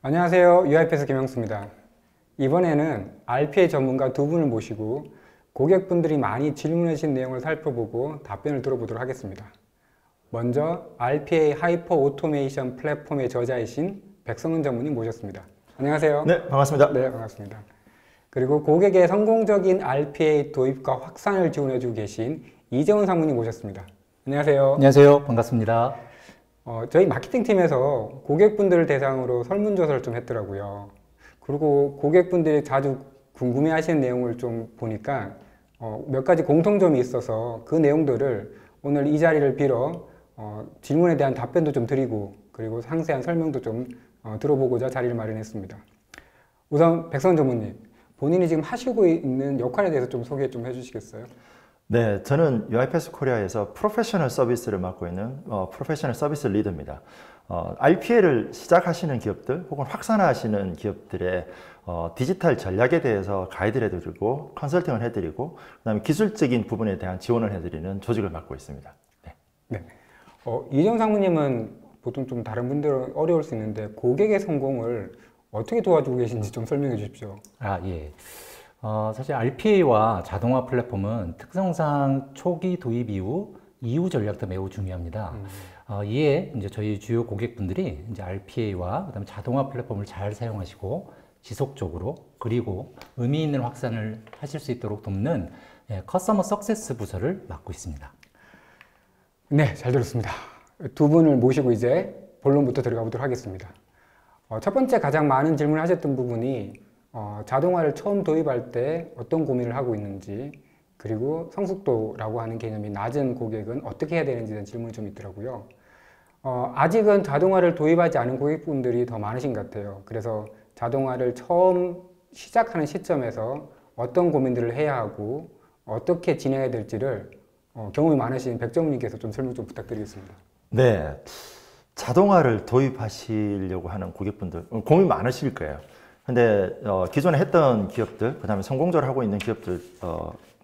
안녕하세요. UiPath 김영수입니다. 이번에는 RPA 전문가 두 분을 모시고 고객분들이 많이 질문해 주신 내용을 살펴보고 답변을 들어보도록 하겠습니다. 먼저 RPA 하이퍼 오토메이션 플랫폼의 저자이신 백성은 전무님 모셨습니다. 안녕하세요. 네, 반갑습니다. 네, 반갑습니다. 그리고 고객의 성공적인 RPA 도입과 확산을 지원해주고 계신 이재원 상무님 모셨습니다. 안녕하세요. 안녕하세요. 반갑습니다. 저희 마케팅팀에서 고객분들을 대상으로 설문조사를 좀 했더라고요. 그리고 고객분들이 자주 궁금해하시는 내용을 좀 보니까 몇 가지 공통점이 있어서 그 내용들을 오늘 이 자리를 빌어 질문에 대한 답변도 좀 드리고 그리고 상세한 설명도 좀 들어보고자 자리를 마련했습니다. 우선 백선 전무님, 본인이 지금 하시고 있는 역할에 대해서 좀 소개 좀 해주시겠어요? 네, 저는 UiPath 코리아에서 프로페셔널 서비스를 맡고 있는 프로페셔널 서비스 리더입니다. RPA를 시작하시는 기업들 혹은 확산하시는 기업들의 디지털 전략에 대해서 가이드를 해드리고 컨설팅을 해드리고 그다음에 기술적인 부분에 대한 지원을 해드리는 조직을 맡고 있습니다. 네. 네. 이재원 상무님은 보통 좀 다른 분들은 어려울 수 있는데 고객의 성공을 어떻게 도와주고 계신지 좀 설명해 주십시오. 예. 사실 RPA와 자동화 플랫폼은 특성상 초기 도입 이후 전략도 매우 중요합니다. 이에 이제 저희 주요 고객분들이 이제 RPA와 그다음에 자동화 플랫폼을 잘 사용하시고 지속적으로 그리고 의미 있는 확산을 하실 수 있도록 돕는 커스터머 석세스 부서를 맡고 있습니다. 네, 잘 들었습니다. 두 분을 모시고 이제 본론부터 들어가 보도록 하겠습니다. 첫 번째 가장 많은 질문을 하셨던 부분이 자동화를 처음 도입할 때 어떤 고민을 하고 있는지 그리고 성숙도라고 하는 개념이 낮은 고객은 어떻게 해야 되는지에 대한 질문이 좀 있더라고요. 아직은 자동화를 도입하지 않은 고객분들이 더 많으신 것 같아요. 그래서 자동화를 처음 시작하는 시점에서 어떤 고민들을 해야 하고 어떻게 진행해야 될지를 경험이 많으신 백정님께서 좀 설명 좀 부탁드리겠습니다. 네, 자동화를 도입하시려고 하는 고객분들 고민 많으실 거예요. 근데 기존에 했던 기업들, 그 다음에 성공적으로 하고 있는 기업들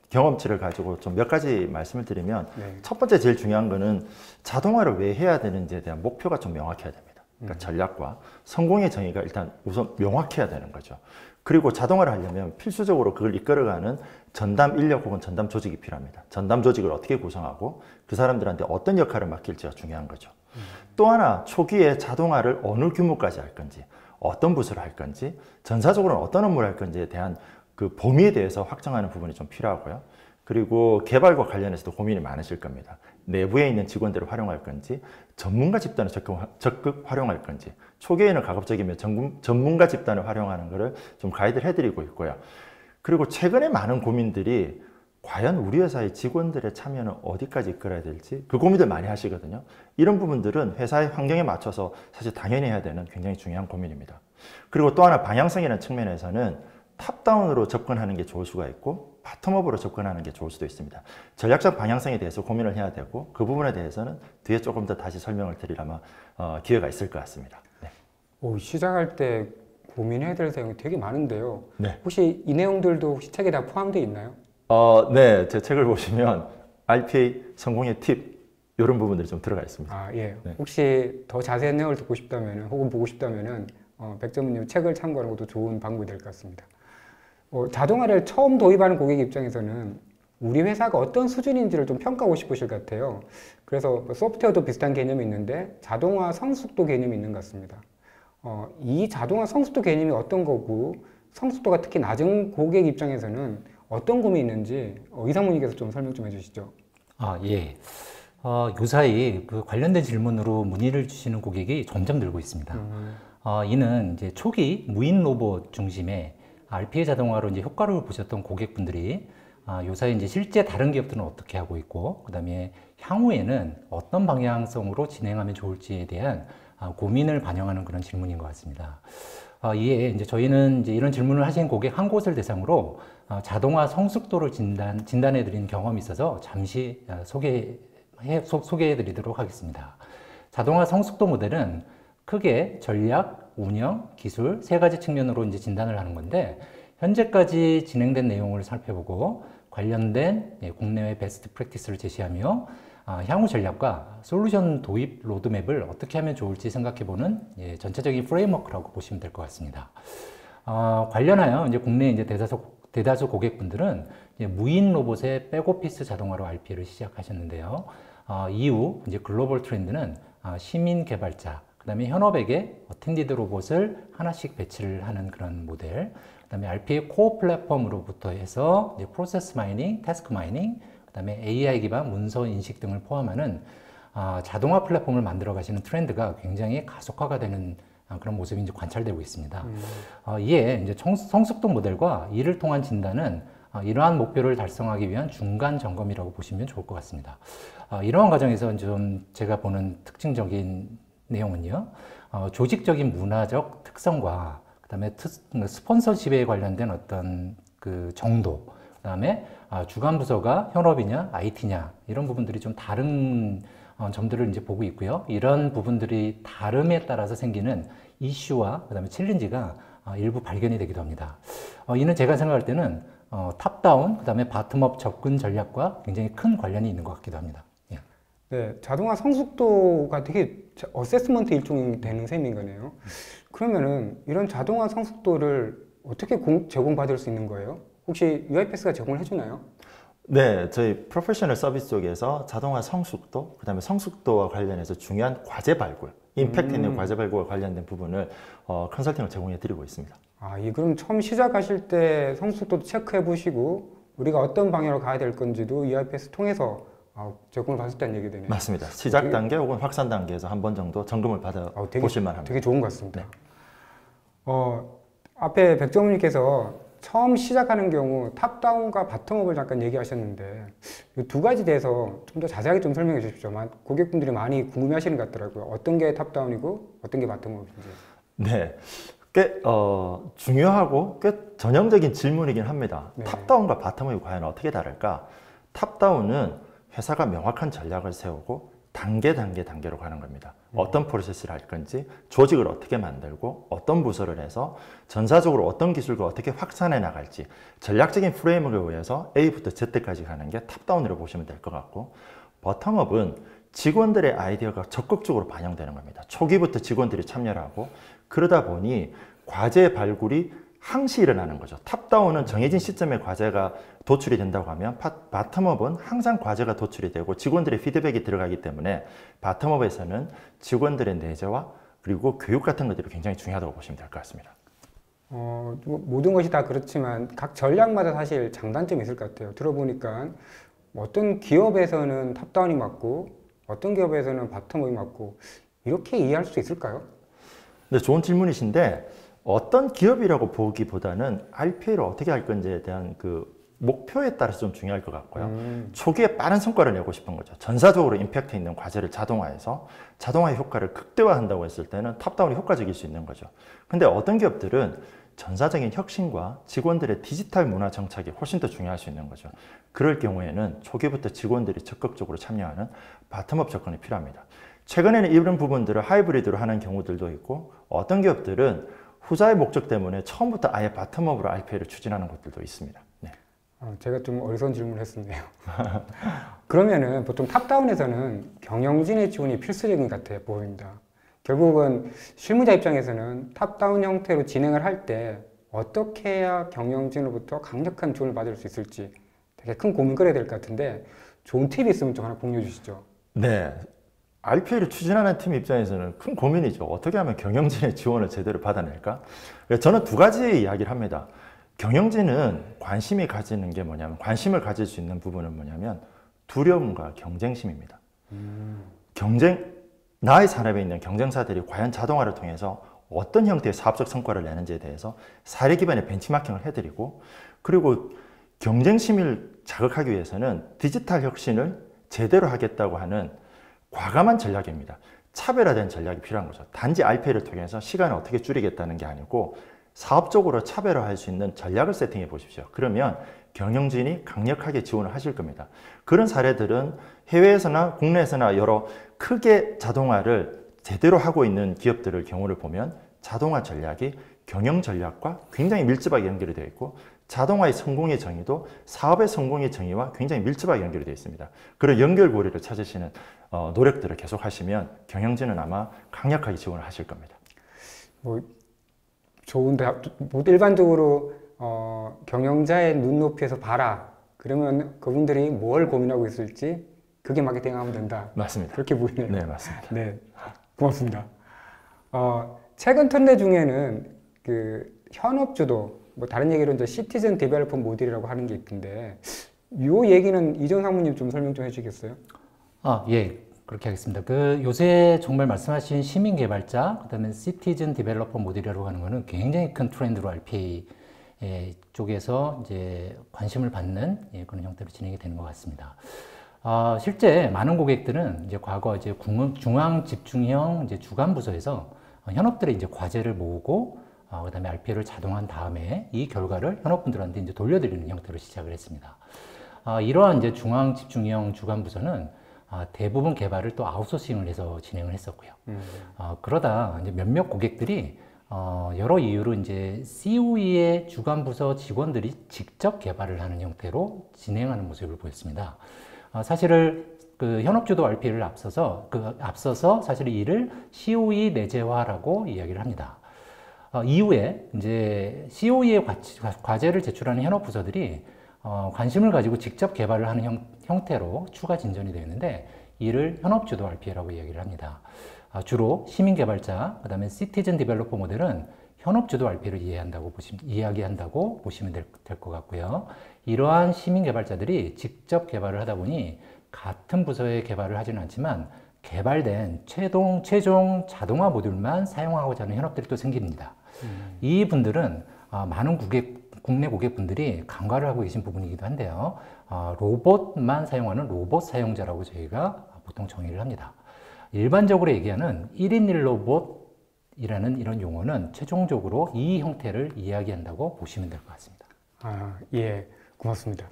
경험치를 가지고 좀 몇 가지 말씀을 드리면 네. 첫 번째 제일 중요한 거는 자동화를 왜 해야 되는지에 대한 목표가 좀 명확해야 됩니다. 그러니까 전략과 성공의 정의가 일단 우선 명확해야 되는 거죠. 그리고 자동화를 하려면 필수적으로 그걸 이끌어가는 전담 인력 혹은 전담 조직이 필요합니다. 전담 조직을 어떻게 구성하고 그 사람들한테 어떤 역할을 맡길지가 중요한 거죠. 또 하나 초기에 자동화를 어느 규모까지 할 건지 어떤 부서를 할 건지 전사적으로는 어떤 업무를 할 건지에 대한 그 범위에 대해서 확정하는 부분이 좀 필요하고요. 그리고 개발과 관련해서도 고민이 많으실 겁니다. 내부에 있는 직원들을 활용할 건지 전문가 집단을 적극 활용할 건지 초기에는 가급적이면 전문가 집단을 활용하는 것을 좀 가이드를 해드리고 있고요. 그리고 최근에 많은 고민들이 과연 우리 회사의 직원들의 참여는 어디까지 이끌어야 될지 그 고민들 많이 하시거든요. 이런 부분들은 회사의 환경에 맞춰서 사실 당연히 해야 되는 굉장히 중요한 고민입니다. 그리고 또 하나 방향성이라는 측면에서는 탑다운으로 접근하는 게 좋을 수가 있고 바텀업으로 접근하는 게 좋을 수도 있습니다. 전략적 방향성에 대해서 고민을 해야 되고 그 부분에 대해서는 뒤에 조금 더 다시 설명을 드리려면 기회가 있을 것 같습니다. 네. 시작할 때 고민해야 될 내용이 되게 많은데요. 네. 혹시 이 내용들도 혹시 책에 다 포함되어 있나요? 네, 제 책을 보시면 RPA 성공의 팁 이런 부분들이 좀 들어가 있습니다. 예. 네. 혹시 더 자세한 내용을 듣고 싶다면 혹은 보고 싶다면 백점우님 책을 참고하는 것도 좋은 방법이 될 것 같습니다. 자동화를 처음 도입하는 고객 입장에서는 우리 회사가 어떤 수준인지를 좀 평가하고 싶으실 것 같아요. 그래서 소프트웨어도 비슷한 개념이 있는데 자동화 성숙도 개념이 있는 것 같습니다. 이 자동화 성숙도 개념이 어떤 거고 성숙도가 특히 낮은 고객 입장에서는 어떤 고민이 있는지 이상무님께서 좀 설명 좀 해주시죠. 예. 요사이 그 관련된 질문으로 문의를 주시는 고객이 점점 늘고 있습니다. 이는 이제 초기 무인 로봇 중심의 RPA 자동화로 이제 효과를 보셨던 고객분들이 요사이 이제 실제 다른 기업들은 어떻게 하고 있고, 그 다음에 향후에는 어떤 방향성으로 진행하면 좋을지에 대한 고민을 반영하는 그런 질문인 것 같습니다. 이에 이제 저희는 이제 이런 질문을 하신 고객 한 곳을 대상으로 자동화 성숙도를 진단해 드린 경험이 있어서 잠시 소개해 드리도록 하겠습니다. 자동화 성숙도 모델은 크게 전략, 운영, 기술 세 가지 측면으로 이제 진단을 하는 건데 현재까지 진행된 내용을 살펴보고 관련된 국내외 베스트 프랙티스를 제시하며 향후 전략과 솔루션 도입 로드맵을 어떻게 하면 좋을지 생각해보는 전체적인 프레임워크라고 보시면 될 것 같습니다. 관련하여 이제 국내 이제 대다수 고객분들은 이제 무인 로봇의 백오피스 자동화로 RPA를 시작하셨는데요. 이후 이제 글로벌 트렌드는 시민 개발자, 그다음에 현업에게 어텐디드 로봇을 하나씩 배치를 하는 그런 모델, 그다음에 RPA 코어 플랫폼으로부터 해서 이제 프로세스 마이닝, 태스크 마이닝, 그다음에 AI 기반 문서 인식 등을 포함하는 자동화 플랫폼을 만들어 가시는 트렌드가 굉장히 가속화가 되는 그런 모습이 이제 관찰되고 있습니다. 이에 이제 성숙도 모델과 이를 통한 진단은 이러한 목표를 달성하기 위한 중간 점검이라고 보시면 좋을 것 같습니다. 이러한 과정에서 좀 제가 보는 특징적인 내용은요, 조직적인 문화적 특성과 그다음에 스폰서십에 관련된 어떤 그 정도, 그다음에 주간 부서가 현업이냐 IT냐 이런 부분들이 좀 다른 점들을 이제 보고 있고요. 이런 부분들이 다름에 따라서 생기는 이슈와 그다음에 챌린지가 일부 발견이 되기도 합니다. 이는 제가 생각할 때는 탑다운 그다음에 바텀업 접근 전략과 굉장히 큰 관련이 있는 것 같기도 합니다. 예. 네, 자동화 성숙도가 되게 어세스먼트 일종이 되는 셈인 거네요. 그러면은 이런 자동화 성숙도를 어떻게 제공받을 수 있는 거예요? 혹시 UiPath가 제공을 해주나요? 네, 저희 프로페셔널 서비스 쪽에서 자동화 성숙도, 그 다음에 성숙도와 관련해서 중요한 과제 발굴, 임팩트 있는 과제 발굴과 관련된 부분을 컨설팅을 제공해 드리고 있습니다. 그럼 처음 시작하실 때 성숙도도 체크해 보시고 우리가 어떤 방향으로 가야 될 건지도 UiPath 통해서 제공을 받았다는 얘기 되네요. 맞습니다. 시작 단계 혹은 확산 단계에서 한 번 정도 점검을 받아 보실 만합니다. 되게 좋은 것 같습니다. 앞에 백정훈님께서 처음 시작하는 경우 탑다운과 바텀업을 잠깐 얘기하셨는데 이 두 가지 대해서 좀 더 자세하게 좀 설명해 주십시오. 고객분들이 많이 궁금해하시는 것 같더라고요. 어떤 게 탑다운이고 어떤 게 바텀업인지. 네, 꽤 중요하고 꽤 전형적인 질문이긴 합니다. 네. 탑다운과 바텀업이 과연 어떻게 다를까? 탑다운은 회사가 명확한 전략을 세우고 단계로 가는 겁니다. 어떤 프로세스를 할 건지, 조직을 어떻게 만들고, 어떤 부서를 해서 전사적으로 어떤 기술과 어떻게 확산해 나갈지 전략적인 프레임워크에 의해서 A부터 Z까지 가는 게 탑다운으로 보시면 될 것 같고, 버텀업은 직원들의 아이디어가 적극적으로 반영되는 겁니다. 초기부터 직원들이 참여를 하고 그러다 보니 과제 발굴이 항시 일어나는 거죠. 탑다운은 정해진 시점에 과제가 도출이 된다고 하면 바텀업은 항상 과제가 도출이 되고 직원들의 피드백이 들어가기 때문에 바텀업에서는 직원들의 내재와 그리고 교육 같은 것들이 굉장히 중요하다고 보시면 될 것 같습니다. 모든 것이 다 그렇지만 각 전략마다 사실 장단점이 있을 것 같아요. 들어보니까 어떤 기업에서는 탑다운이 맞고 어떤 기업에서는 바텀업이 맞고 이렇게 이해할 수 있을까요? 네, 좋은 질문이신데 어떤 기업이라고 보기보다는 RPA를 어떻게 할 건지에 대한 그 목표에 따라서 좀 중요할 것 같고요. 초기에 빠른 성과를 내고 싶은 거죠. 전사적으로 임팩트 있는 과제를 자동화해서 자동화의 효과를 극대화한다고 했을 때는 탑다운이 효과적일 수 있는 거죠. 근데 어떤 기업들은 전사적인 혁신과 직원들의 디지털 문화 정착이 훨씬 더 중요할 수 있는 거죠. 그럴 경우에는 초기부터 직원들이 적극적으로 참여하는 바텀업 접근이 필요합니다. 최근에는 이런 부분들을 하이브리드로 하는 경우들도 있고 어떤 기업들은 후자의 목적 때문에 처음부터 아예 바텀업으로 RPA를 추진하는 곳들도 있습니다. 네. 제가 좀 어리석은 질문을 했었네요. 그러면은 보통 탑다운에서는 경영진의 지원이 필수적인 것 같아 보입니다. 결국은 실무자 입장에서는 탑다운 형태로 진행을 할 때 어떻게 해야 경영진으로부터 강력한 지원을 받을 수 있을지 되게 큰 고민 끌어야 될 것 같은데 좋은 팁이 있으면 좀 하나 공유해 주시죠. 네. RPA를 추진하는 팀 입장에서는 큰 고민이죠. 어떻게 하면 경영진의 지원을 제대로 받아낼까? 저는 두 가지 이야기를 합니다. 경영진은 관심을 가질 수 있는 부분은 뭐냐면 두려움과 경쟁심입니다. 나의 산업에 있는 경쟁사들이 과연 자동화를 통해서 어떤 형태의 사업적 성과를 내는지에 대해서 사례 기반의 벤치마킹을 해드리고 그리고 경쟁심을 자극하기 위해서는 디지털 혁신을 제대로 하겠다고 하는 과감한 전략입니다. 차별화된 전략이 필요한 거죠. 단지 RPA를 통해서 시간을 어떻게 줄이겠다는 게 아니고 사업적으로 차별화할 수 있는 전략을 세팅해 보십시오. 그러면 경영진이 강력하게 지원을 하실 겁니다. 그런 사례들은 해외에서나 국내에서나 여러 크게 자동화를 제대로 하고 있는 기업들을 경우를 보면 자동화 전략이 경영 전략과 굉장히 밀접하게 연결이 되어 있고 자동화의 성공의 정의도 사업의 성공의 정의와 굉장히 밀접하게 연결이 되어 있습니다. 그런 연결고리를 찾으시는 노력들을 계속 하시면 경영진은 아마 강력하게 지원을 하실 겁니다. 뭐 좋은데 뭐 일반적으로 경영자의 눈높이에서 봐라. 그러면 그분들이 뭘 고민하고 있을지 그게 마케팅하면 된다. 맞습니다. 그렇게 보이네요. 네, 맞습니다. 네, 고맙습니다. 최근 트렌드 중에는 그 현업주도, 뭐 다른 얘기로 이제 시티즌 디벨로퍼 모델이라고 하는 게 있던데, 요 얘기는 이전 상무님 좀 설명 좀 해주시겠어요? 예, 그렇게 하겠습니다. 그 요새 정말 말씀하신 시민 개발자, 그다음에 시티즌 디벨로퍼 모델이라고 하는 거는 굉장히 큰 트렌드로 RPA 쪽에서 이제 관심을 받는 그런 형태로 진행이 되는 것 같습니다. 실제 많은 고객들은 이제 과거 이제 중앙 집중형 이제 주간 부서에서 현업들의 이제 과제를 모으고 그다음에 RPA를 자동한 다음에 이 결과를 현업분들한테 이제 돌려드리는 형태로 시작을 했습니다. 이러한 이제 중앙 집중형 주간 부서는 대부분 개발을 또 아웃소싱을 해서 진행을 했었고요. 그러다 이제 몇몇 고객들이 여러 이유로 이제 COE의 주간 부서 직원들이 직접 개발을 하는 형태로 진행하는 모습을 보였습니다. 사실은 그 현업주도 RPA를 앞서서 사실 이를 COE 내재화라고 이야기를 합니다. 이후에 이제 COE의 과제를 제출하는 현업 부서들이 관심을 가지고 직접 개발을 하는 형태로 추가 진전이 되었는데 이를 현업주도 RPA라고 이야기를 합니다. 주로 시민 개발자, 그다음에 시티즌 디벨로퍼 모델은 현업주도 RPA를 이야기한다고 보시면 될 것 같고요. 이러한 시민 개발자들이 직접 개발을 하다 보니 같은 부서의 개발을 하지는 않지만 개발된 최종 자동화 모듈만 사용하고자 하는 현업들이 또 생깁니다. 이 분들은 많은 국내 고객분들이 간과를 하고 계신 부분이기도 한데요. 로봇만 사용하는 로봇 사용자라고 저희가 보통 정의를 합니다. 일반적으로 얘기하는 1인 1로봇이라는 이런 용어는 최종적으로 이 형태를 이야기한다고 보시면 될 것 같습니다. 예, 고맙습니다.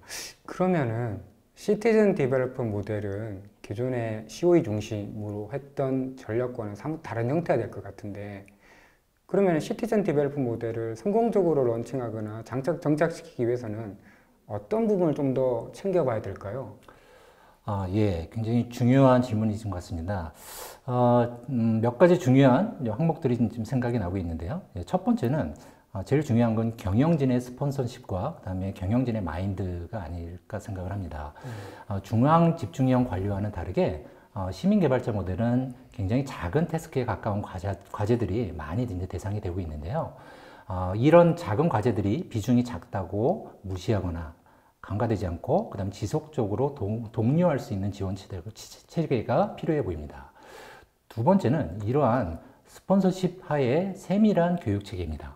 그러면은 시티즌 디벨로퍼 모델은 기존의 COE 중심으로 했던 전략과는 사뭇 다른 형태가 될 것 같은데, 그러면 시티즌 디벨로퍼 모델을 성공적으로 런칭하거나 정착시키기 위해서는 어떤 부분을 좀 더 챙겨봐야 될까요? 예, 굉장히 중요한 질문이신 것 같습니다. 몇 가지 중요한 항목들이 지금 생각이 나고 있는데요. 첫 번째는 제일 중요한 건 경영진의 스폰서십과 그다음에 경영진의 마인드가 아닐까 생각을 합니다. 중앙 집중형 관료와는 다르게 시민 개발자 모델은 굉장히 작은 태스크에 가까운 과제들이 많이 이제 대상이 되고 있는데요. 이런 작은 과제들이 비중이 작다고 무시하거나 간과되지 않고 그다음 지속적으로 독려할 수 있는 지원 체계가 필요해 보입니다. 두 번째는 이러한 스폰서십 하에 세밀한 교육 체계입니다.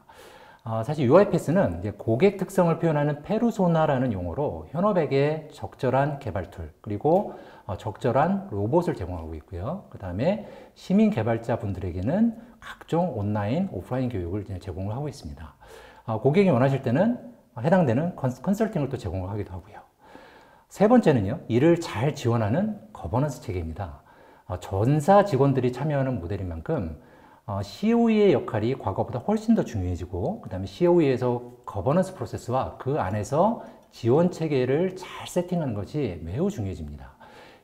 사실 UiPath는 이제 고객 특성을 표현하는 페르소나라는 용어로 현업에게 적절한 개발 툴 그리고 적절한 로봇을 제공하고 있고요. 그 다음에 시민 개발자 분들에게는 각종 온라인, 오프라인 교육을 제공을 하고 있습니다. 고객이 원하실 때는 해당되는 컨설팅을 또 제공을 하기도 하고요. 세 번째는요, 이를 잘 지원하는 거버넌스 체계입니다. 전사 직원들이 참여하는 모델인 만큼 COE의 역할이 과거보다 훨씬 더 중요해지고, 그 다음에 COE에서 거버넌스 프로세스와 그 안에서 지원 체계를 잘 세팅하는 것이 매우 중요해집니다.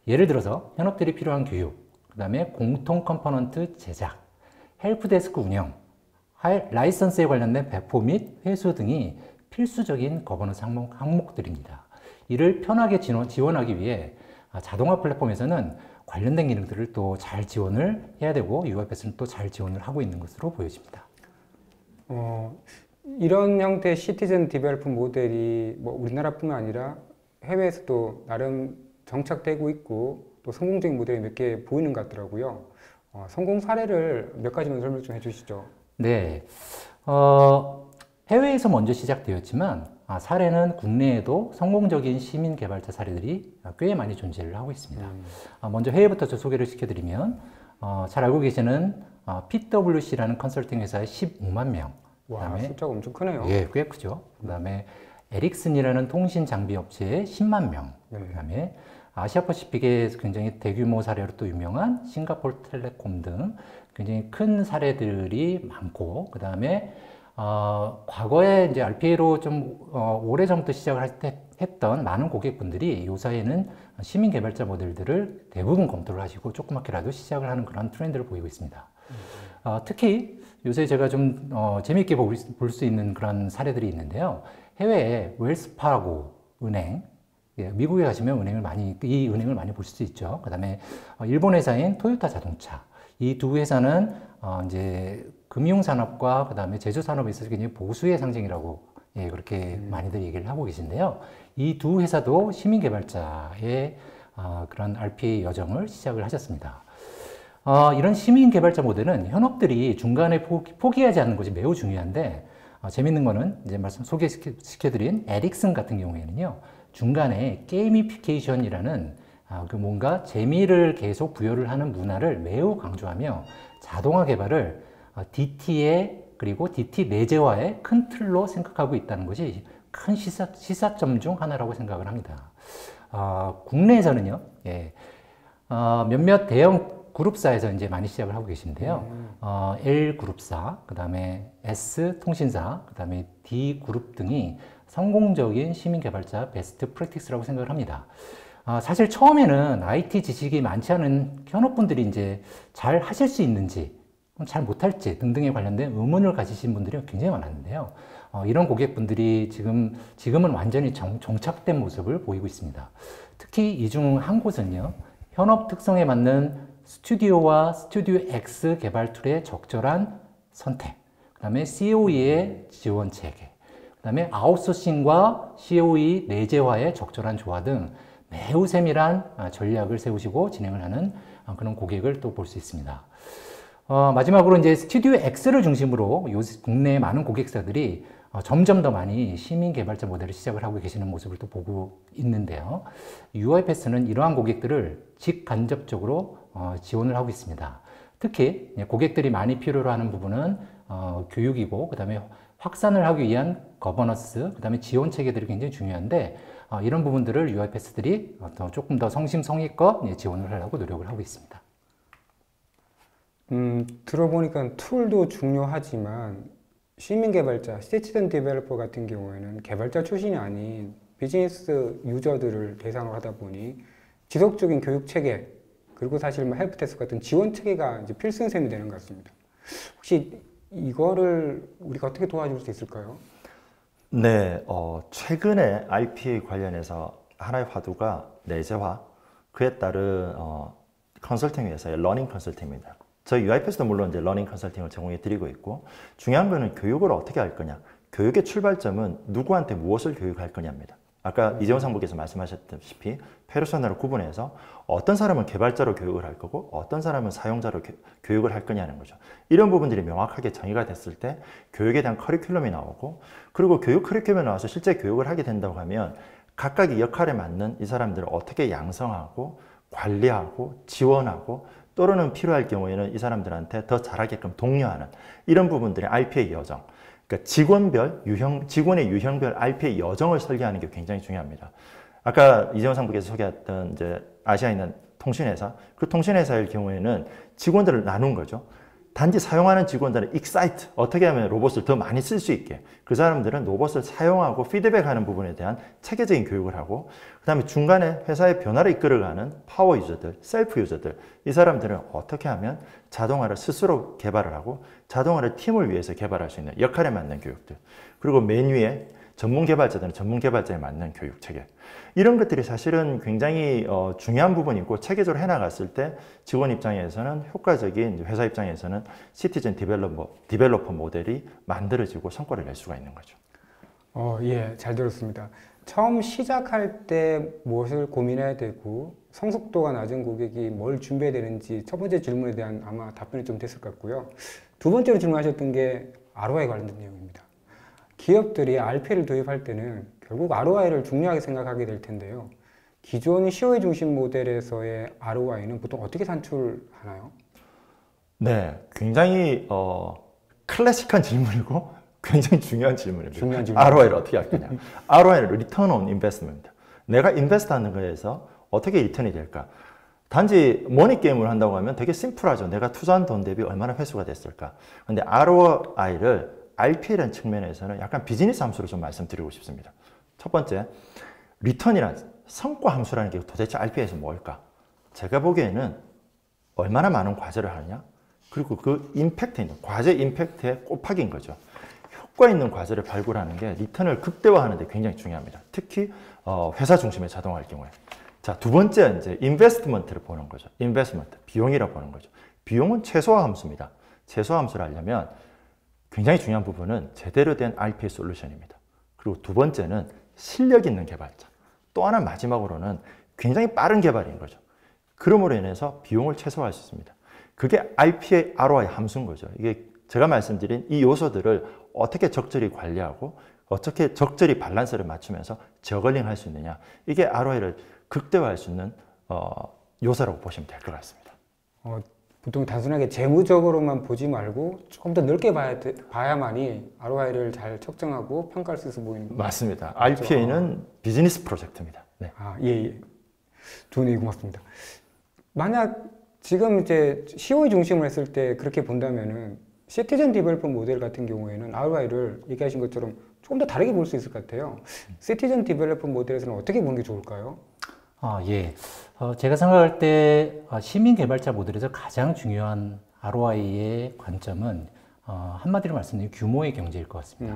예를 들어서 현업들이 필요한 교육, 그 다음에 공통 컴포넌트 제작, 헬프데스크 운영, 라이선스에 관련된 배포 및 회수 등이 필수적인 거버넌스 항목들입니다. 이를 편하게 지원하기 위해 자동화 플랫폼에서는 관련된 기능들을 또 잘 지원을 해야 되고 UiPath는 또 잘 지원을 하고 있는 것으로 보여집니다. 이런 형태의 시티즌 디벨로퍼 모델이 뭐 우리나라뿐만 아니라 해외에서도 나름 정착되고 있고 또 성공적인 모델이 몇 개 보이는 것 같더라고요. 성공 사례를 몇 가지만 설명 좀 해주시죠. 네, 해외에서 먼저 시작되었지만 사례는 국내에도 성공적인 시민 개발자 사례들이 꽤 많이 존재를 하고 있습니다. 먼저 해외부터 소개를 시켜드리면 잘 알고 계시는 PwC라는 컨설팅 회사의 15만 명. 와, 그다음에 숫자가 엄청 크네요. 예, 꽤 크죠. 그다음에 에릭슨이라는 통신 장비 업체의 10만 명. 네. 그다음에 아시아퍼시픽에서 굉장히 대규모 사례로 또 유명한 싱가포르 텔레콤 등 굉장히 큰 사례들이 많고, 그다음에 과거에 이제 RPA로 좀 오래전부터 시작을 할 때 했던 많은 고객분들이 요사이에는 시민 개발자 모델들을 대부분 검토를 하시고 조그맣게라도 시작을 하는 그런 트렌드를 보이고 있습니다. 특히 요새 제가 좀 재미있게 볼 수 있는 그런 사례들이 있는데요. 해외에 웰스파고 은행, 예, 미국에 가시면 이 은행을 많이 볼 수 있죠. 그 다음에 일본 회사인 토요타 자동차. 이 두 회사는 이제 금융산업과 그 다음에 제조산업에 있어서 굉장히 보수의 상징이라고 예, 그렇게 많이들 얘기를 하고 계신데요. 이 두 회사도 시민개발자의 그런 RPA 여정을 시작을 하셨습니다. 이런 시민개발자 모델은 현업들이 중간에 포기하지 않는 것이 매우 중요한데 재밌는 거는 이제 소개시켜드린 에릭슨 같은 경우에는요. 중간에 게이미피케이션이라는 그 뭔가 재미를 계속 부여를 하는 문화를 매우 강조하며 자동화 개발을 그리고 DT 내재화의 큰 틀로 생각하고 있다는 것이 큰 시사점 중 하나라고 생각을 합니다. 국내에서는요, 예, 몇몇 대형 그룹사에서 이제 많이 시작을 하고 계신데요. L그룹사, 그 다음에 S통신사, 그 다음에 D그룹 등이 성공적인 시민개발자 베스트 프랙티스라고 생각을 합니다. 사실 처음에는 IT 지식이 많지 않은 현업분들이 이제 잘 하실 수 있는지, 잘 못할지 등등에 관련된 의문을 가지신 분들이 굉장히 많았는데요. 이런 고객분들이 지금은 완전히 정착된 모습을 보이고 있습니다. 특히 이 중 한 곳은요, 현업 특성에 맞는 스튜디오와 스튜디오 X 개발 툴의 적절한 선택, 그 다음에 COE의 지원 체계, 그 다음에 아웃소싱과 COE 내재화의 적절한 조화 등 매우 세밀한 전략을 세우시고 진행을 하는 그런 고객을 또 볼 수 있습니다. 마지막으로 이제 스튜디오 X를 중심으로 국내의 많은 고객사들이 점점 더 많이 시민 개발자 모델을 시작을 하고 계시는 모습을 또 보고 있는데요. UiPath는 이러한 고객들을 직간접적으로 지원을 하고 있습니다. 특히 고객들이 많이 필요로 하는 부분은 교육이고, 그 다음에 확산을 하기 위한 거버넌스, 그 다음에 지원 체계들이 굉장히 중요한데 이런 부분들을 UiPath들이 조금 더 성심성의껏 지원을 하려고 노력을 하고 있습니다. 들어보니까 툴도 중요하지만 시민 개발자, 시티즌 디벨로퍼 같은 경우에는 개발자 출신이 아닌 비즈니스 유저들을 대상으로 하다 보니 지속적인 교육 체계, 그리고 사실 뭐 헬프데스크 같은 지원 체계가 이제 필수인 셈이 되는 것 같습니다. 혹시 이거를 우리가 어떻게 도와줄 수 있을까요? 네, 최근에 RPA 관련해서 하나의 화두가 내재화, 그에 따른 컨설팅 회사의 러닝 컨설팅입니다. 저희 UiPath도 물론 이제 러닝 컨설팅을 제공해 드리고 있고, 중요한 거는 교육을 어떻게 할 거냐, 교육의 출발점은 누구한테 무엇을 교육할 거냐입니다. 아까 이재원 상무께서 말씀하셨다시피 페르소나를 구분해서 어떤 사람은 개발자로 교육을 할 거고 어떤 사람은 사용자로 교육을 할 거냐는 거죠. 이런 부분들이 명확하게 정의가 됐을 때 교육에 대한 커리큘럼이 나오고, 그리고 교육 커리큘럼이 나와서 실제 교육을 하게 된다고 하면 각각의 역할에 맞는 이 사람들을 어떻게 양성하고 관리하고 지원하고, 또는 필요할 경우에는 이 사람들한테 더 잘하게끔 독려하는 이런 부분들이 RPA 여정, 그러니까 직원의 유형별 RPA 여정을 설계하는 게 굉장히 중요합니다. 아까 이재원 상부께서 소개했던 이제 아시아에 있는 통신회사, 그 통신회사의 경우에는 직원들을 나눈 거죠. 단지 사용하는 직원들은 익사이트, 어떻게 하면 로봇을 더 많이 쓸 수 있게, 그 사람들은 로봇을 사용하고 피드백하는 부분에 대한 체계적인 교육을 하고, 그 다음에 중간에 회사의 변화를 이끌어가는 파워 유저들, 셀프 유저들, 이 사람들은 어떻게 하면 자동화를 스스로 개발을 하고 자동화를 팀을 위해서 개발할 수 있는 역할에 맞는 교육들, 그리고 맨 위에 전문 개발자들은 전문 개발자에 맞는 교육 체계, 이런 것들이 사실은 굉장히 중요한 부분이고, 체계적으로 해나갔을 때 직원 입장에서는 효과적인, 회사 입장에서는 시티즌 디벨로퍼 모델이 만들어지고 성과를 낼 수가 있는 거죠. 예, 잘 들었습니다. 처음 시작할 때 무엇을 고민해야 되고 성숙도가 낮은 고객이 뭘 준비해야 되는지 첫 번째 질문에 대한 아마 답변이 좀 됐을 것 같고요. 두 번째로 질문하셨던 게 ROI 관련된 내용입니다. 기업들이 RPA를 도입할 때는 결국 ROI를 중요하게 생각하게 될 텐데요. 기존 COE 중심 모델에서의 ROI는 보통 어떻게 산출하나요? 네, 굉장히 클래식한 질문이고 굉장히 중요한 질문입니다. 중요한 질문. ROI를 어떻게 할 거냐? ROI는 Return on Investment입니다. 내가 인베스트하는 거에서 어떻게 리턴이 될까? 단지 머니 게임을 한다고 하면 되게 심플하죠. 내가 투자한 돈 대비 얼마나 회수가 됐을까? 근데 ROI를 RPA라는 측면에서는 약간 비즈니스 함수를 좀 말씀드리고 싶습니다. 첫 번째, 리턴이란 성과 함수라는 게 도대체 RPA에서 뭘까? 제가 보기에는 얼마나 많은 과제를 하느냐, 그리고 그 임팩트 있는, 과제 임팩트의 곱하기인 거죠. 효과 있는 과제를 발굴하는 게 리턴을 극대화하는 데 굉장히 중요합니다. 특히 회사 중심의 자동화일 경우에. 자, 두 번째 이제 인베스트먼트를 보는 거죠. 인베스트먼트, 비용이라고 보는 거죠. 비용은 최소화 함수입니다. 최소화 함수를 하려면 굉장히 중요한 부분은 제대로 된 RPA 솔루션입니다. 그리고 두 번째는 실력 있는 개발자. 또 하나 마지막으로는 굉장히 빠른 개발인 거죠. 그러므로 인해서 비용을 최소화할 수 있습니다. 그게 RPA ROI 함수인 거죠. 이게 제가 말씀드린 이 요소들을 어떻게 적절히 관리하고 어떻게 적절히 밸런스를 맞추면서 저글링 할 수 있느냐. 이게 ROI를 극대화할 수 있는 요소라고 보시면 될 것 같습니다. 보통 단순하게 재무적으로만 보지 말고 조금 더 넓게 봐야만이 ROI를 잘 측정하고 평가할 수 있어 보이는 거죠. 맞습니다. RPA는 비즈니스 프로젝트입니다. 네. 예. 좋은 얘기 고맙습니다. 만약 지금 이제 COE 중심으로 했을 때 그렇게 본다면은 시티즌 디벨로퍼 모델 같은 경우에는 ROI를 얘기하신 것처럼 조금 더 다르게 볼 수 있을 것 같아요. 시티즌 디벨로퍼 모델에서는 어떻게 보는 게 좋을까요? 예. 제가 생각할 때 시민 개발자 모델에서 가장 중요한 ROI의 관점은 한마디로 말씀드리면 규모의 경제일 것 같습니다.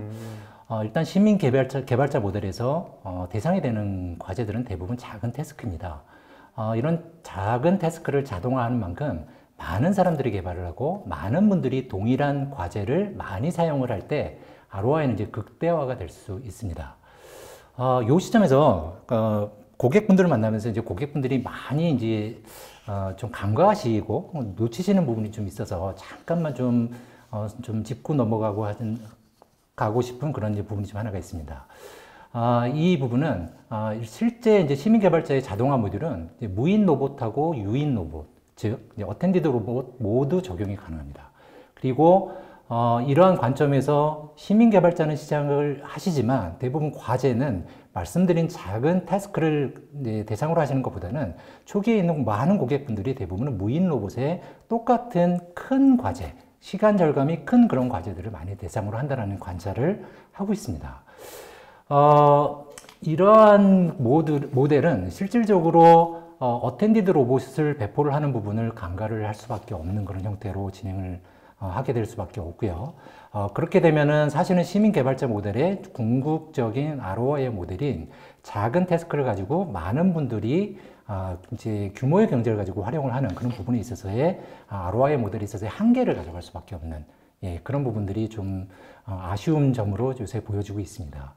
일단 시민 개발자 모델에서 대상이 되는 과제들은 대부분 작은 태스크입니다. 이런 작은 태스크를 자동화하는 만큼 많은 사람들이 개발을 하고 많은 분들이 동일한 과제를 많이 사용을 할 때 ROI는 이제 극대화가 될 수 있습니다. 이 시점에서 고객분들을 만나면서 이제 고객분들이 많이 이제 좀 간과하시고 놓치시는 부분이 좀 있어서 잠깐만 좀 짚고 가고 싶은 그런 이제 부분이 좀 하나가 있습니다. 이 부분은 실제 이제 시민 개발자의 자동화 모듈은 무인 로봇하고 유인 로봇, 즉 어텐디드 로봇 모두 적용이 가능합니다. 그리고 이러한 관점에서 시민 개발자는 시작을 하시지만 대부분 과제는 말씀드린 작은 태스크를 대상으로 하시는 것보다는 초기에 있는 많은 고객분들이 대부분은 무인 로봇에 똑같은 큰 과제, 시간 절감이 큰 그런 과제들을 많이 대상으로 한다는 관찰을 하고 있습니다. 이러한 모델은 실질적으로 어텐디드 로봇을 배포를 하는 부분을 간과를 할 수밖에 없는 그런 형태로 진행을 하게 될 수밖에 없고요. 그렇게 되면은 사실은 시민 개발자 모델의 궁극적인 ROI 모델인 작은 태스크를 가지고 많은 분들이 이제 규모의 경제를 가지고 활용을 하는 그런 부분에 있어서의 ROI 모델에 있어서의 한계를 가져갈 수밖에 없는 그런 부분들이 좀 아쉬운 점으로 요새 보여지고 있습니다.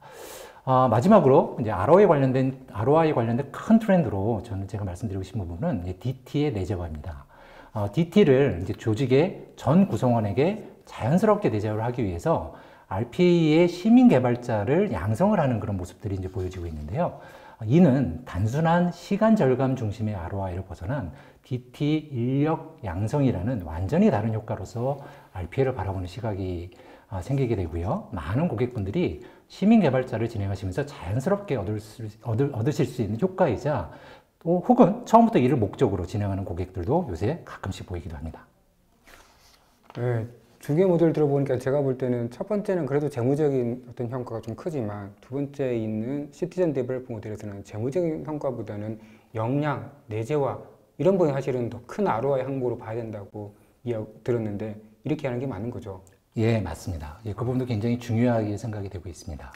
마지막으로 이제 ROI 관련된 큰 트렌드로 제가 말씀드리고 싶은 부분은 DT의 내재화입니다. DT를 이제 조직의 전 구성원에게 자연스럽게 내재화를 하기 위해서 RPA의 시민 개발자를 양성을 하는 그런 모습들이 이제 보여지고 있는데요. 이는 단순한 시간 절감 중심의 ROI를 벗어난 DT 인력 양성이라는 완전히 다른 효과로서 RPA를 바라보는 시각이 생기게 되고요. 많은 고객분들이 시민 개발자를 진행하시면서 자연스럽게 얻으실 수 있는 효과이자 또 혹은 처음부터 이를 목적으로 진행하는 고객들도 요새 가끔씩 보이기도 합니다. 네, 두 개 모델 들어보니까 제가 볼 때는 첫 번째는 그래도 재무적인 어떤 효과가 좀 크지만 두 번째에 있는 시티즌 데벨로퍼 모델에서는 재무적인 효과보다는 역량, 내재화 이런 부분이 사실은 더 큰 ROI 항목으로 봐야 된다고 들었는데 이렇게 하는 게 맞는 거죠? 예, 맞습니다. 그 부분도 굉장히 중요하게 생각이 되고 있습니다.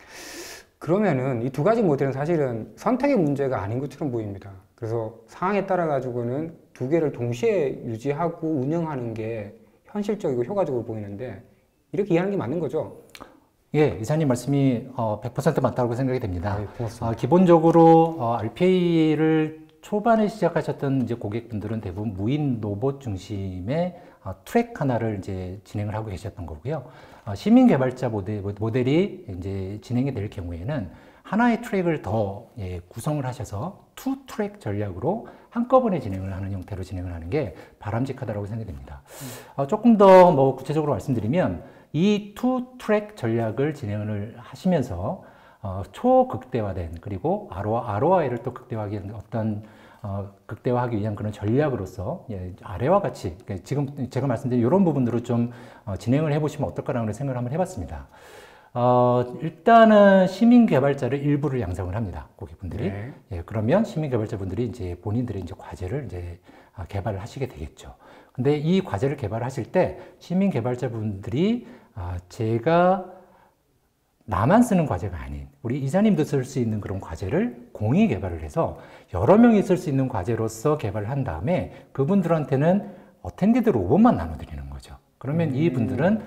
그러면은 이 두 가지 모델은 사실은 선택의 문제가 아닌 것처럼 보입니다. 그래서 상황에 따라 가지고는 두 개를 동시에 유지하고 운영하는 게 현실적이고 효과적으로 보이는데 이렇게 이해하는 게 맞는 거죠? 예, 이사님 말씀이 100% 맞다고 생각이 됩니다. 네, 고맙습니다. 기본적으로 RPA를 초반에 시작하셨던 이제 고객분들은 대부분 무인 로봇 중심의 트랙 하나를 이제 진행을 하고 계셨던 거고요. 시민 개발자 모델이 이제 진행이 될 경우에는 하나의 트랙을 더 구성을 하셔서 투 트랙 전략으로 한꺼번에 진행을 하는 형태로 진행을 하는 게 바람직하다고 생각이 됩니다. 조금 더 뭐 구체적으로 말씀드리면 이 투 트랙 전략을 진행을 하시면서 초극대화된 그리고 ROI를 또 극대화하기 위한 어떤 극대화하기 위한 그런 전략으로서 예, 아래와 같이 그러니까 지금 제가 말씀드린 이런 부분으로 좀 진행을 해보시면 어떨까라는 생각을 한번 해봤습니다. 일단은 시민 개발자를 일부를 양성을 합니다. 고객분들이. 네. 예, 그러면 시민 개발자분들이 이제 본인들의 이제 과제를 이제 개발을 하시게 되겠죠. 근데 이 과제를 개발하실 때 시민 개발자분들이 제가 나만 쓰는 과제가 아닌 우리 이사님도 쓸 수 있는 그런 과제를 공유 개발을 해서 여러 명이 쓸 수 있는 과제로서 개발을 한 다음에 그분들한테는 어텐디드 로봇만 나눠드리는 거죠. 그러면 이분들은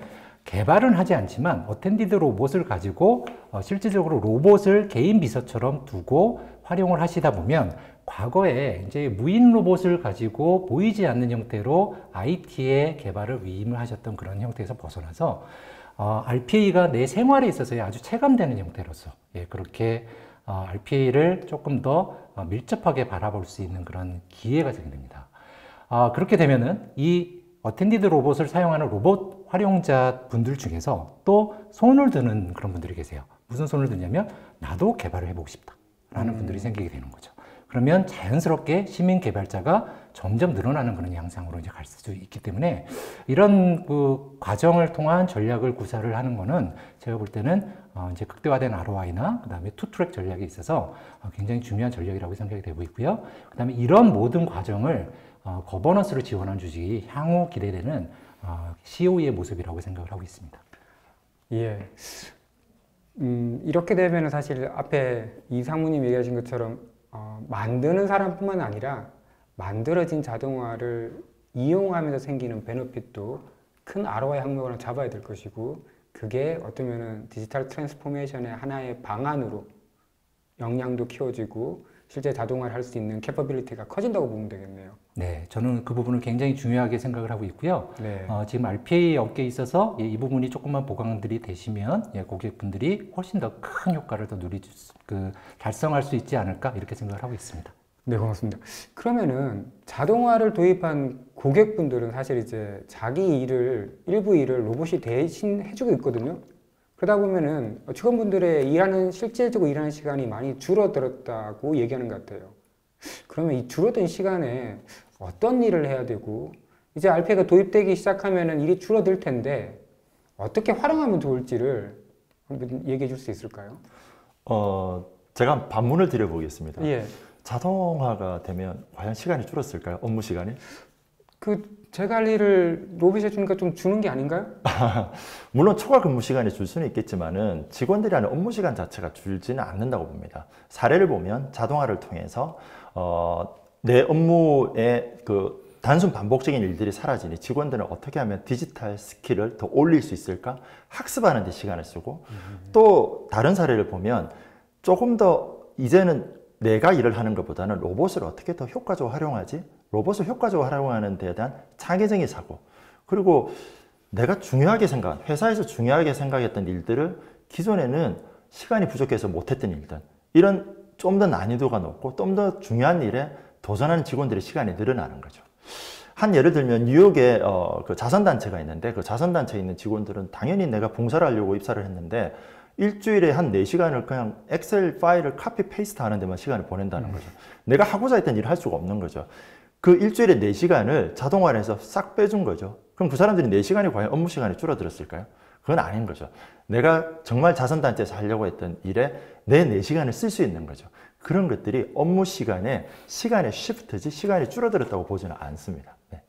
개발은 하지 않지만 어텐디드 로봇을 가지고 실질적으로 로봇을 개인 비서처럼 두고 활용을 하시다 보면 과거에 이제 무인 로봇을 가지고 보이지 않는 형태로 IT의 개발을 위임을 하셨던 그런 형태에서 벗어나서 RPA가 내 생활에 있어서 아주 체감되는 형태로서 예, 그렇게 RPA를 조금 더 밀접하게 바라볼 수 있는 그런 기회가 생깁니다. 그렇게 되면은 이 어텐디드 로봇을 사용하는 로봇 활용자 분들 중에서 또 손을 드는 그런 분들이 계세요. 무슨 손을 드냐면 나도 개발을 해보고 싶다라는 분들이 생기게 되는 거죠. 그러면 자연스럽게 시민 개발자가 점점 늘어나는 그런 양상으로 이제 갈 수 있기 때문에 이런 그 과정을 통한 전략을 구사를 하는 거는 제가 볼 때는 이제 극대화된 ROI나 그다음에 투트랙 전략에 있어서 굉장히 중요한 전략이라고 생각이 되고 있고요. 그다음에 이런 모든 과정을 거버넌스로 지원한 주식이 향후 기대되는 COE의 모습이라고 생각을 하고 있습니다. 예. 이렇게 되면 사실 앞에 이 상무님 얘기하신 것처럼 만드는 사람뿐만 아니라 만들어진 자동화를 이용하면서 생기는 베너핏도 큰 ROI 항목을 잡아야 될 것이고 그게 어쩌면은 디지털 트랜스포메이션의 하나의 방안으로 역량도 키워지고 실제 자동화를 할 수 있는 캐퍼빌리티가 커진다고 보면 되겠네요. 네, 저는 그 부분을 굉장히 중요하게 생각을 하고 있고요. 네. 지금 RPA 업계에 있어서 이 부분이 조금만 보강들이 되시면 고객분들이 훨씬 더 큰 효과를 더 달성할 수 있지 않을까 이렇게 생각을 하고 있습니다. 네, 고맙습니다. 그러면은 자동화를 도입한 고객분들은 사실 이제 자기 일을, 일부 일을 로봇이 대신 해주고 있거든요. 그러다 보면은 직원분들의 실질적으로 일하는 시간이 많이 줄어들었다고 얘기하는 것 같아요. 그러면 이 줄어든 시간에 어떤 일을 해야 되고, 이제 RPA가 도입되기 시작하면은 일이 줄어들 텐데, 어떻게 활용하면 좋을지를 한번 얘기해 줄 수 있을까요? 제가 반문을 드려보겠습니다. 예. 자동화가 되면 과연 시간이 줄었을까요? 업무 시간이? 제가 할 일을 로봇이 해주니까 좀 주는 게 아닌가요? 물론 초과 근무 시간이 줄 수는 있겠지만은 직원들이 하는 업무 시간 자체가 줄지는 않는다고 봅니다. 사례를 보면 자동화를 통해서 내 업무의 그 단순 반복적인 일들이 사라지니 직원들은 어떻게 하면 디지털 스킬을 더 올릴 수 있을까? 학습하는 데 시간을 쓰고 또 다른 사례를 보면 조금 더 이제는 내가 일을 하는 것보다는 로봇을 어떻게 더 효과적으로 활용하지? 로봇을 효과적으로 활용하는 데에 대한 창의적인 사고, 그리고 내가 중요하게 회사에서 중요하게 생각했던 일들을 기존에는 시간이 부족해서 못했던 일들, 이런 좀 더 난이도가 높고 좀 더 중요한 일에 도전하는 직원들의 시간이 늘어나는 거죠. 한 예를 들면 뉴욕에 그 자선단체가 있는데 그 자선단체에 있는 직원들은 당연히 내가 봉사를 하려고 입사를 했는데 일주일에 한 4시간을 그냥 엑셀 파일을 카피 페이스트 하는 데만 시간을 보낸다는 거죠. 내가 하고자 했던 일을 할 수가 없는 거죠. 그 일주일에 4시간을 자동화를 해서 싹 빼준 거죠. 그럼 그 사람들이 4시간이 과연 업무 시간이 줄어들었을까요? 그건 아닌 거죠. 내가 정말 자선단체에서 하려고 했던 일에 내 4시간을 쓸 수 있는 거죠. 그런 것들이 업무 시간의 시프트지 시간이 줄어들었다고 보지는 않습니다. 네.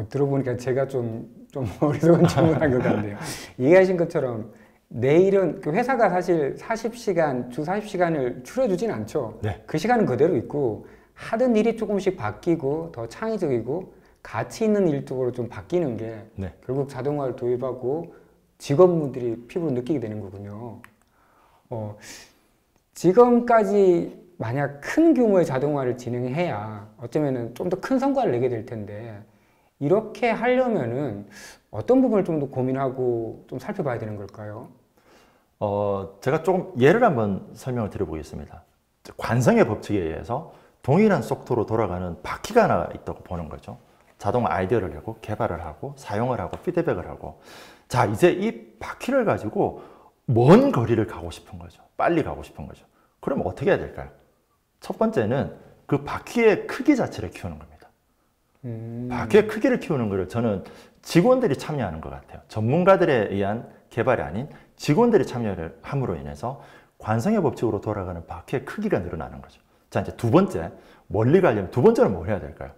들어보니까 제가 좀 어리석은 질문한 것 같네요. 얘기하신 것처럼 내일은 회사가 사실 40시간, 주 40시간을 줄여주진 않죠. 네. 그 시간은 그대로 있고 하던 일이 조금씩 바뀌고 더 창의적이고 가치 있는 일 쪽으로 좀 바뀌는 게 네. 결국 자동화를 도입하고 직원분들이 피부로 느끼게 되는 거군요. 지금까지 만약 큰 규모의 자동화를 진행해야 어쩌면은 좀 더 큰 성과를 내게 될 텐데 이렇게 하려면은 어떤 부분을 좀 더 고민하고 좀 살펴봐야 되는 걸까요? 제가 조금 예를 한번 설명을 드려보겠습니다. 관성의 법칙에 의해서 동일한 속도로 돌아가는 바퀴가 하나 있다고 보는 거죠. 자동화 아이디어를 내고 개발을 하고 사용을 하고 피드백을 하고 자 이제 이 바퀴를 가지고 먼 거리를 가고 싶은 거죠. 빨리 가고 싶은 거죠. 그럼 어떻게 해야 될까요? 첫 번째는 그 바퀴의 크기 자체를 키우는 겁니다. 바퀴의 크기를 키우는 거를 저는 직원들이 참여하는 것 같아요. 전문가들에 의한 개발이 아닌 직원들이 참여를 함으로 인해서 관성의 법칙으로 돌아가는 바퀴의 크기가 늘어나는 거죠. 자, 이제 두 번째, 멀리 가려면 두 번째는 뭘 해야 될까요?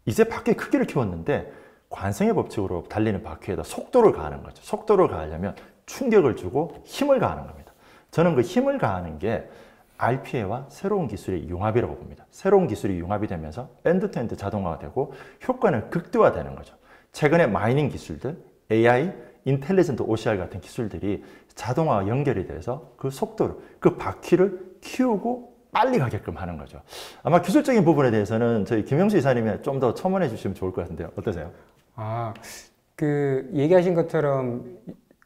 이제 바퀴의 크기를 키웠는데 관성의 법칙으로 달리는 바퀴에다 속도를 가하는 거죠. 속도를 가하려면 충격을 주고 힘을 가하는 겁니다. 저는 그 힘을 가하는 게 RPA와 새로운 기술의 융합이라고 봅니다. 새로운 기술이 융합이 되면서 엔드-투-엔드 자동화가 되고 효과는 극대화되는 거죠. 최근에 마이닝 기술들, AI, 인텔리전트 OCR 같은 기술들이 자동화와 연결이 돼서 그 속도를, 그 바퀴를 키우고 빨리 가게끔 하는 거죠. 아마 기술적인 부분에 대해서는 저희 김영수 이사님이 좀 더 첨언해 주시면 좋을 것 같은데요. 어떠세요? 그 얘기하신 것처럼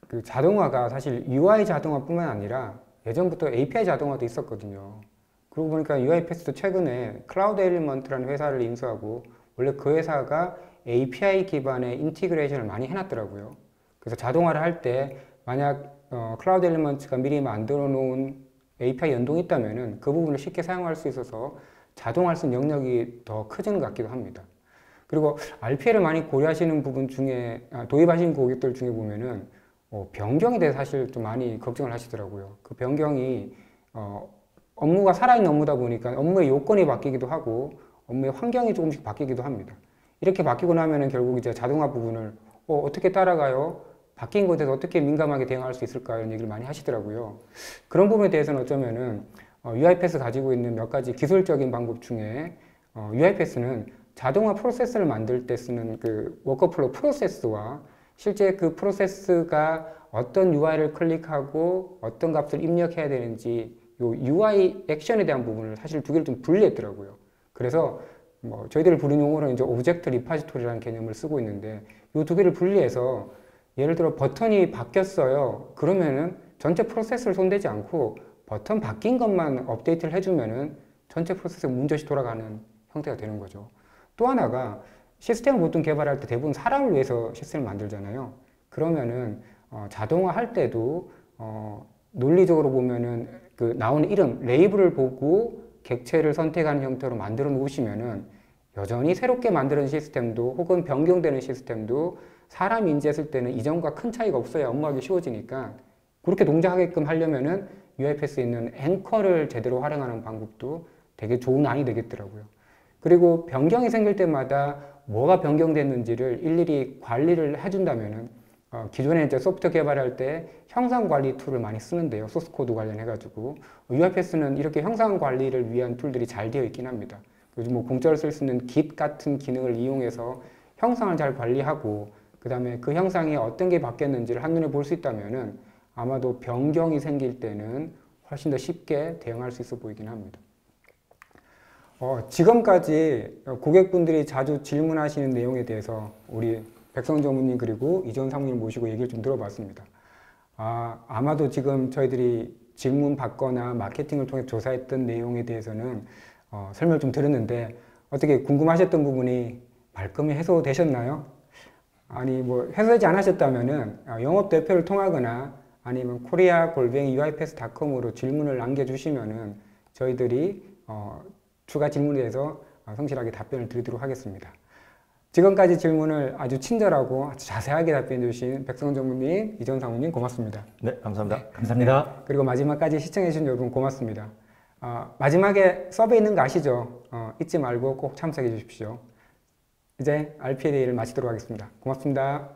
그 자동화가 사실 UI 자동화뿐만 아니라 예전부터 API 자동화도 있었거든요. 그러고 보니까 UiPath도 최근에 클라우드 엘리먼트라는 회사를 인수하고 원래 그 회사가 API 기반의 인티그레이션을 많이 해놨더라고요. 그래서 자동화를 할 때 만약 클라우드 엘리먼트가 미리 만들어 놓은 API 연동이 있다면은 그 부분을 쉽게 사용할 수 있어서 자동화할 수 있는 영역이 더 커지는 것 같기도 합니다. 그리고 RPA를 많이 고려하시는 부분 중에 도입하신 고객들 중에 보면은 변경에 대해 사실 좀 많이 걱정을 하시더라고요. 그 변경이 업무가 살아있는 업무다 보니까 업무의 요건이 바뀌기도 하고 업무의 환경이 조금씩 바뀌기도 합니다. 이렇게 바뀌고 나면은 결국 이제 자동화 부분을 어떻게 따라가요? 바뀐 것에 대해서 어떻게 민감하게 대응할 수 있을까? 이런 얘기를 많이 하시더라고요. 그런 부분에 대해서는 어쩌면은 UiPath 가지고 있는 몇 가지 기술적인 방법 중에 UiPath는 자동화 프로세스를 만들 때 쓰는 그 워커플로우 프로세스와 실제 그 프로세스가 어떤 UI를 클릭하고 어떤 값을 입력해야 되는지 요 UI 액션에 대한 부분을 사실 두 개를 좀 분리했더라고요. 그래서 저희들이 부르는 용어로는 이제 오브젝트 리파지토리라는 개념을 쓰고 있는데 요 두 개를 분리해서 예를 들어 버튼이 바뀌었어요. 그러면은 전체 프로세스를 손대지 않고 버튼 바뀐 것만 업데이트를 해주면은 전체 프로세스가 문제없이 돌아가는 형태가 되는 거죠. 또 하나가 시스템을 보통 개발할 때 대부분 사람을 위해서 시스템을 만들잖아요. 그러면은 자동화 할 때도 논리적으로 보면은 그 나오는 이름, 레이블을 보고 객체를 선택하는 형태로 만들어 놓으시면은 여전히 새롭게 만드는 시스템도 혹은 변경되는 시스템도 사람이 인지했을 때는 이전과 큰 차이가 없어야 업무하기 쉬워지니까 그렇게 동작하게끔 하려면은 UiPath에 있는 앵커를 제대로 활용하는 방법도 되게 좋은 안이 되겠더라고요. 그리고 변경이 생길 때마다 뭐가 변경됐는지를 일일이 관리를 해준다면은 기존에 이제 소프트웨어 개발할 때 형상 관리 툴을 많이 쓰는데요. 소스 코드 관련해가지고 UiPath는 이렇게 형상 관리를 위한 툴들이 잘 되어 있긴 합니다. 요즘 공짜로 쓸 수 있는 Git 같은 기능을 이용해서 형상을 잘 관리하고 그 다음에 그 형상이 어떤 게 바뀌었는지를 한눈에 볼 수 있다면은 아마도 변경이 생길 때는 훨씬 더 쉽게 대응할 수 있어 보이긴 합니다. 지금까지 고객분들이 자주 질문하시는 내용에 대해서 우리 백성 전무님 그리고 이전 사무님 모시고 얘기를 좀 들어봤습니다. 아마도 지금 저희들이 질문 받거나 마케팅을 통해 조사했던 내용에 대해서는 설명을 좀 드렸는데 어떻게 궁금하셨던 부분이 말끔히 해소되셨나요? 아니 해소되지 않으셨다면은 영업 대표를 통하거나 아니면 korea@uipath.com으로 질문을 남겨주시면은 저희들이 추가 질문에 대해서 성실하게 답변을 드리도록 하겠습니다. 지금까지 질문을 아주 친절하고 아주 자세하게 답변해 주신 백성 전무님, 이전 사무님 고맙습니다. 네, 감사합니다. 감사합니다. 네, 그리고 마지막까지 시청해 주신 여러분 고맙습니다. 마지막에 서베이 있는 거 아시죠? 잊지 말고 꼭 참석해 주십시오. 이제 RPA 데이를 마치도록 하겠습니다. 고맙습니다.